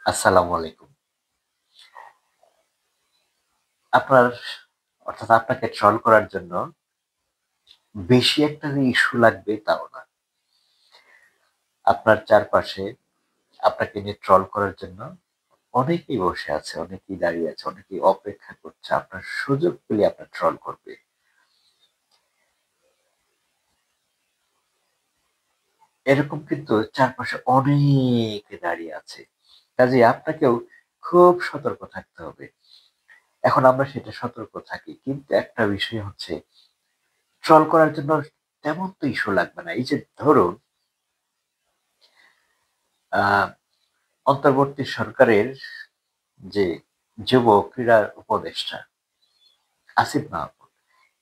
আসসালামু আলাইকুম। আপনার আপনাকে ট্রল করার জন্য বেশি একটা যে ইস্যু লাগবে তাও না। আপনার চারপাশে আপনাকে নিয়ে ট্রল করার জন্য অনেকেই বসে আছে, অনেকেই দাঁড়িয়ে আছে, অনেকেই অপেক্ষা করছে আপনার সুযোগ পেলে আপনার ট্রল করবে। এরকম কিন্তু চারপাশে অনেকে দাঁড়িয়ে আছে। কাজেই আপনাকেও খুব সতর্ক থাকতে হবে। এখন আমরা সেটা সতর্ক থাকি। কিন্তু একটা বিষয় হচ্ছে ট্রল করার জন্য তেমন তো ইস্যু লাগবে না। এই যে ধরুন আ অন্তর্বর্তী সরকারের যে যুব ক্রীড়া উপদেষ্টা আসিফ মাহমুদ,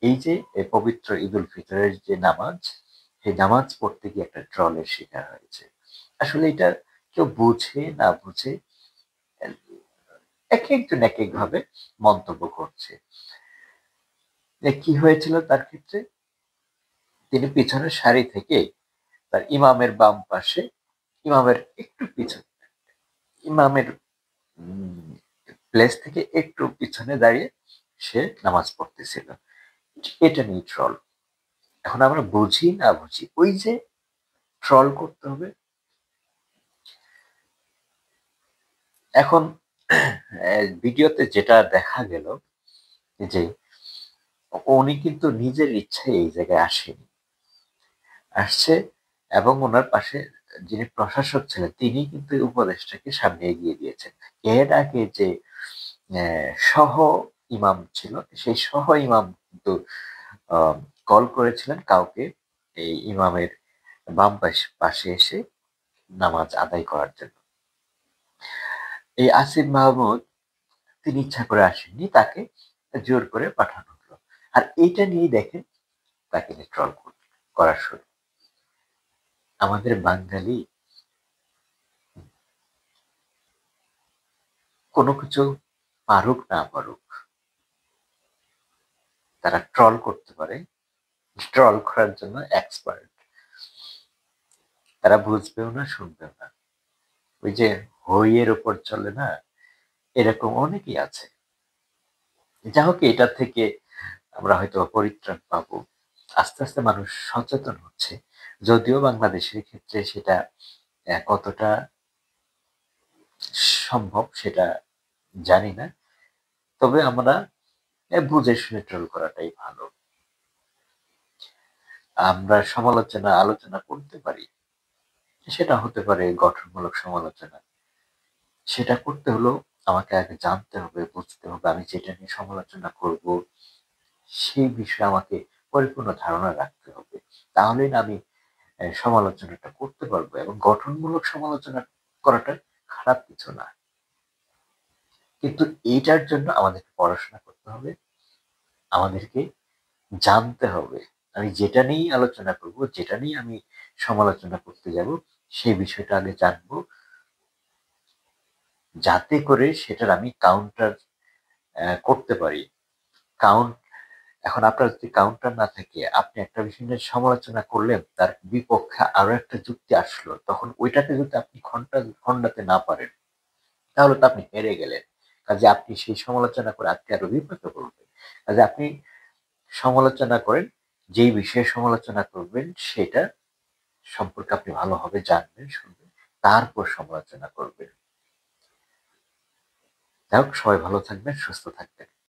এই যে পবিত্র ঈদুল ফিতরের যে নামাজ, সেই নামাজ পড়তে গিয়ে একটা ট্রলের শিকার হয়েছে। আসলে এটা কেউ বুঝে না বুঝে একেকজন একেকভাবে মন্তব্য করছে। কি হয়েছিল তার ক্ষেত্রে? তিনি পিছনের সারি থেকে তার ইমামের বাম পাশে, ইমামের একটু পিছনে, ইমামের উম প্লেস থেকে একটু পিছনে দাঁড়িয়ে সে নামাজ পড়তেছিল। এটা নিয়ে ট্রল। এখন আমরা বুঝি না বুঝি ওই যে ট্রল করতে হবে। এখন ভিডিওতে যেটা দেখা গেল যে উনি কিন্তু নিজের ইচ্ছায় এই জায়গায় আসেনি। আসছে এবং উনার পাশে যিনি প্রশাসক ছিলেন তিনি কিন্তু এই উপদেশটাকে সামনে এগিয়ে দিয়েছেন। এর আগে যে সহ ইমাম ছিল সেই সহ ইমাম কিন্তু আ কল করেছিলেন কাউকে এই ইমামের বাম পাশে এসে নামাজ আদায় করার জন্য। এই আসিফ মাহমুদ তিনি ইচ্ছা করে আসেননি, তাকে জোর করে পাঠানো হলো। আর এইটা নিয়েই দেখেন তাকে নিয়ে ট্রল করা শুরু। আমাদের বাঙালি কোনো কিছু পারুক না পারুক, তারা ট্রল করতে পারে। ট্রল করার জন্য এক্সপার্ট। তারা বুঝবেও না, শুনবেও না। ওই যে হইয়ের উপর চলে না? এরকম অনেকেই আছে। যা হোক এটা থেকে আমরা হয়তো পরিত্রাণ পাবো। আস্তে, আস্তে মানুষ সচেতন হচ্ছে। যদিও বাংলাদেশের ক্ষেত্রে সেটা কতটা সম্ভব সেটা জানি না। তবে আমরা বুঝে শুনে ট্রোল করাটাই ভালো। আমরা সমালোচনা, আলোচনা করতে পারি। সেটা হতে পারে গঠনমূলক সমালোচনা। সেটা করতে হলেও আমাকে আগে জানতে হবে, বুঝতে হবে। আমি যেটা নিয়ে সমালোচনা করব, সেই বিষয়ে আমাকে পরিপূর্ণ ধারণা রাখতে হবে। তাহলেই না আমি সমালোচনাটা করতে পারবো এবং গঠনমূলক সমালোচনা করাটা খারাপ কিছু না। কিন্তু এইটার জন্য আমাদেরকে পড়াশোনা করতে হবে। আমাদেরকে জানতে হবে। আমি যেটা নিয়েই আলোচনা করব, যেটা নিয়ে আমি সমালোচনা করতে যাব, সেই বিষয়টা আগে জানবো। যাতে করে সেটার আমি কাউন্টার করতে পারি। কাউন্ট এখন আপনার যদি কাউন্টার না থাকে, আপনি একটা বিষয় নিয়ে সমালোচনা করলেন, তার বিপক্ষে আরো একটা যুক্তি আসলো। তখন ওইটাকে যদি আপনি খণ্ডাতে না পারেন, তাহলে তো আপনি হেরে গেলেন। কাজে আপনি সেই সমালোচনা করে আপনি আরো বিপদে পড়বেন। কাজে আপনি সমালোচনা করেন, যেই বিষয়ে সমালোচনা করবেন সেটা সম্পর্কে আপনি ভালোভাবে জানবেন, শুনবেন, তারপর সমালোচনা করবেন। যাই হোক সবাই ভালো থাকবেন, সুস্থ থাকবেন।